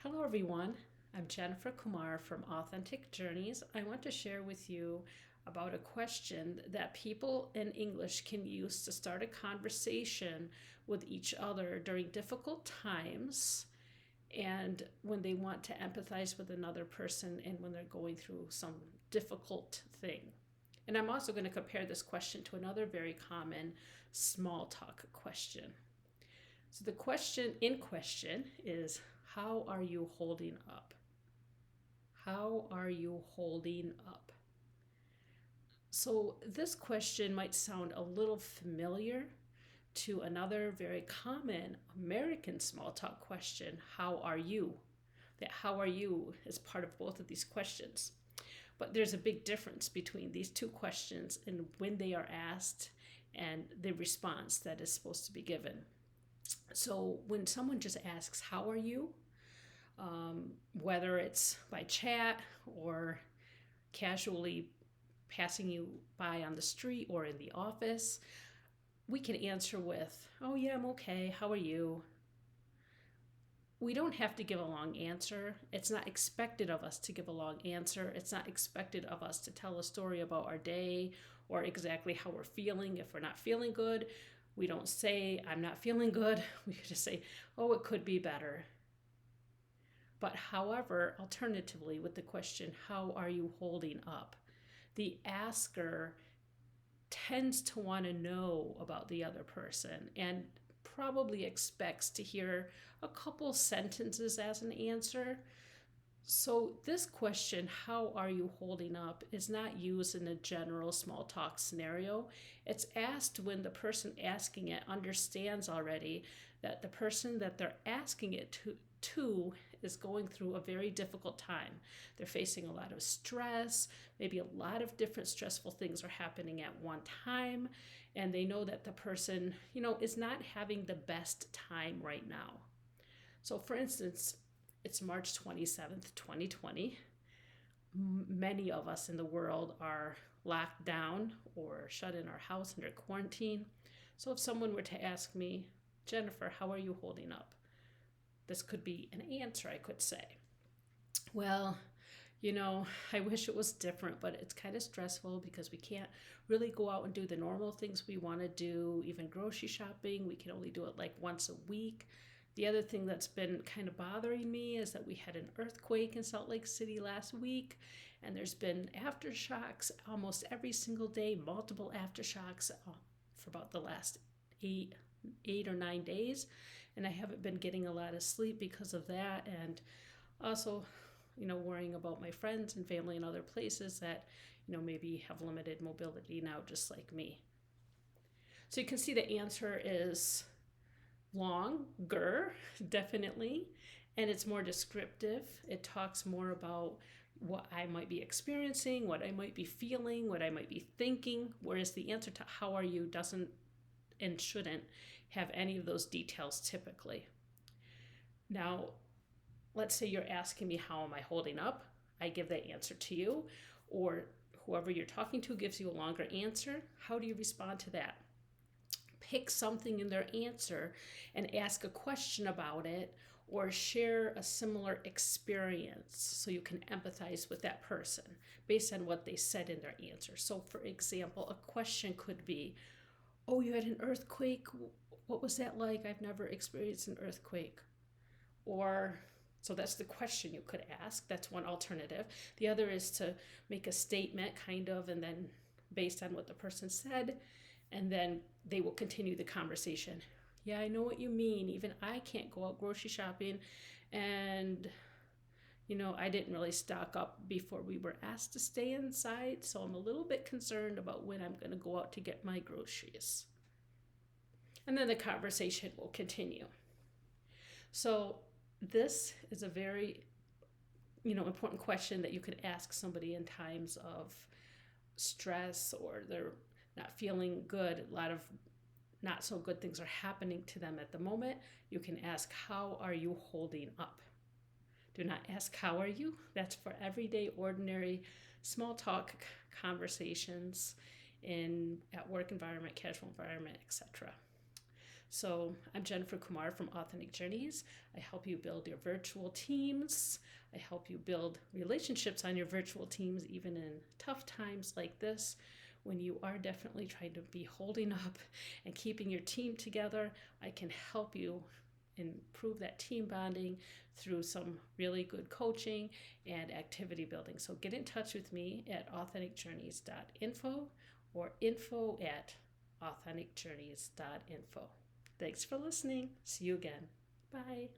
Hello, everyone. I'm Jennifer Kumar from Authentic Journeys. I want to share with you about a question that people in English can use to start a conversation with each other during difficult times and when they want to empathize with another person and when they're going through some difficult thing. And I'm also going to compare this question to another very common small talk question. So the question in question is, how are you holding up? How are you holding up? So this question might sound a little familiar to another very common American small talk question, how are you? That how are you is part of both of these questions. But there's a big difference between these two questions and when they are asked and the response that is supposed to be given. So when someone just asks, how are you? Whether it's by chat or casually passing you by on the street or in the office, we can answer with, oh yeah, I'm okay, how are you? We don't have to give a long answer. It's not expected of us to give a long answer. It's not expected of us to tell a story about our day or exactly how we're feeling. If we're not feeling good, we don't say, I'm not feeling good. We just say, oh, it could be better. But however, alternatively, with the question, how are you holding up? The asker tends to want to know about the other person and probably expects to hear a couple sentences as an answer. So this question, how are you holding up, is not used in a general small talk scenario. It's asked when the person asking it understands already that the person that they're asking it to is going through a very difficult time. They're facing a lot of stress, maybe a lot of different stressful things are happening at one time, and they know that the person, is not having the best time right now. So for instance, it's March 27th, 2020. Many of us in the world are locked down or shut in our house under quarantine. So if someone were to ask me, Jennifer, how are you holding up? This could be an answer I could say. Well, I wish it was different, but it's kind of stressful because we can't really go out and do the normal things we want to do, even grocery shopping. We can only do it like once a week. The other thing that's been kind of bothering me is that we had an earthquake in Salt Lake City last week, and there's been aftershocks almost every single day, multiple aftershocks for about the last eight or 9 days, and I haven't been getting a lot of sleep because of that, and also worrying about my friends and family in other places that maybe have limited mobility now, just like me. So you can see the answer is longer, definitely, and it's more descriptive. It talks more about what I might be experiencing, what I might be feeling, what I might be thinking, whereas the answer to how are you doesn't and shouldn't have any of those details typically. Now, let's say you're asking me, how am I holding up? I give that answer to you, or whoever you're talking to gives you a longer answer. How do you respond to that? Pick something in their answer and ask a question about it, or share a similar experience so you can empathize with that person based on what they said in their answer. So for example, a question could be, oh, you had an earthquake? What was that like? I've never experienced an earthquake. Or, so that's the question you could ask. That's one alternative. The other is to make a statement kind of, and then based on what the person said, and then they will continue the conversation. Yeah, I know what you mean. Even I can't go out grocery shopping, and I didn't really stock up before we were asked to stay inside, so I'm a little bit concerned about when I'm going to go out to get my groceries. And then the conversation will continue. So this is a very important question that you could ask somebody in times of stress, or they're not feeling good. A lot of not so good things are happening to them at the moment. You can ask, how are you holding up? Do not ask, how are you? That's for everyday, ordinary, small talk conversations at work environment, casual environment, etc. So I'm Jennifer Kumar from Authentic Journeys. I help you build your virtual teams. I help you build relationships on your virtual teams, even in tough times like this, when you are definitely trying to be holding up and keeping your team together. I can help you improve that team bonding through some really good coaching and activity building. So get in touch with me at authenticjourneys.info or info@authenticjourneys.info. Thanks for listening. See you again. Bye.